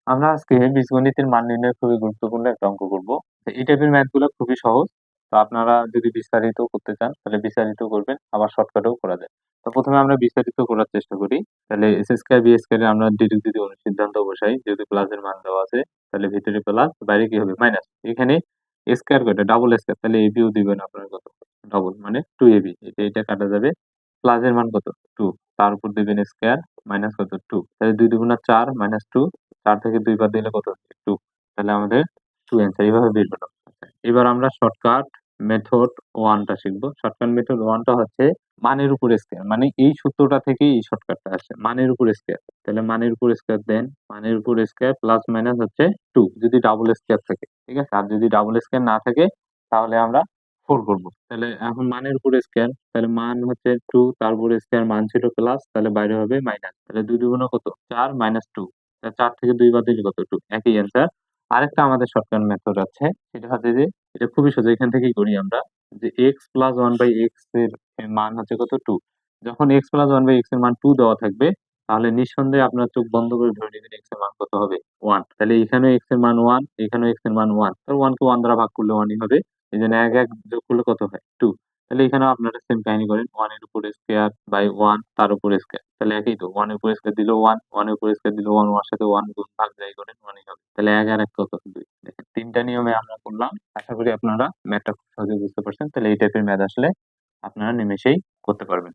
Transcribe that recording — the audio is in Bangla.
আমরা আজকে বীজগণিতের মান নির্ণয় খুবই গুরুত্বপূর্ণ একটা অঙ্ক করব। তো এই টাইপের ম্যাথ গুলো খুবই সহজ। তো আপনারা যদি বিস্তারিত করতে চান তাহলে বিস্তারিত করবেন, আবার শর্টকাটেও করা যায়। তো প্রথমে আমরা বিস্তারিত করার চেষ্টা করি। তাহলে এস স্কয়ার বি স্কয়ারে আমরা ডিরেক্ট যদি অনুসিদ্ধান্ত বসাই, যেহেতু প্লাসের মান দেওয়া আছে তাহলে ভিতরে প্লাস, বাইরে কি হবে মাইনাস। এখানে স্কয়ার কয়টা, ডাবল স্কয়ার, তাহলে এবিও দিবেন আপনার কত, ডাবল মানে 2ab। এটা কাটা যাবে। প্লাসের মান কত, 2, তার উপর দিবেন স্কয়ার, মাইনাস কত 2, তাহলে 2 দুগুণা 4 মাইনাস 2, 4 থেকে 2 বাদ দিলে কত হচ্ছে 2, তাহলে আমাদের 2 অ্যান্সার এইভাবে বের হলো। আচ্ছা, এবার আমরা শর্টকাট মেথড 1টা শিখবো। শর্টকাট মেথড 1টা হচ্ছে মানের উপর স্কয়ার, মানে এই সূত্রটা থেকে এই শর্টকাটটা আসছে মানের উপর স্কয়ার। তাহলে মানের উপর স্কয়ার দেন, মানের উপর স্কয়ার প্লাস মাইনাস হচ্ছে 2 যদি ডাবল স্কয়ার থাকে, ঠিক আছে। আর যদি ডাবল স্কয়ার না থাকে তাহলে আমরা 4 করব। তাহলে এখন মানের উপর স্কয়ার, তাহলে মান হচ্ছে 2, তার উপর স্কয়ার, মান ছিল প্লাস, তাহলে বাইরে হবে মাইনাস, তাহলে 2 দুগুণ কত 4 মাইনাস 2, 4 থেকে 2 বাদ দিলে কত 2, একই অ্যান্সার। আরেকটা আমাদের শর্টকাট মেথড আছে, সেটা হচ্ছে যে এটা খুবই সোজা, এখান থেকেই করি আমরা, যে x plus one by x এর মান হচ্ছে কত 2। যখন x plus one by x এর মান 2 দেওয়া থাকবে, তাহলে নিঃসন্দেহে আপনার চোখ বন্ধ করে ধরে নেবেন এক্স এর মান কত হবে 1। তাহলে এখানেও এক্স এর মান 1, এখানেও এক্স এর মান 1, তো 1 কে 1 দ্বারা ভাগ করলে 1ই হবে। এই জন্য এক এক যোগ করলে কত হয় 2। তাহলে এখানেও আপনারা সেম কাহিনী করেন, 1 এর উপর স্কয়ার বাই 1 তার উপর স্কয়ার, তাহলে একই তো, 1 এর উপর স্কয়ার দিলেও 1, 1 এর উপর স্কয়ার দিলেও 1, 1 এর সাথে 1 গুণ ভাগ যাই করেন 1ই হবে। তাহলে 1 আর 1 কত 2। দেখেন 3টা নিয়মে আমরা করলাম। আশা করি আপনারা ম্যাথটা খুব সহজে বুঝতে পারছেন। তাহলে এই টাইপের ম্যাথ আসলে আপনারা নিমেষেই করতে পারবেন।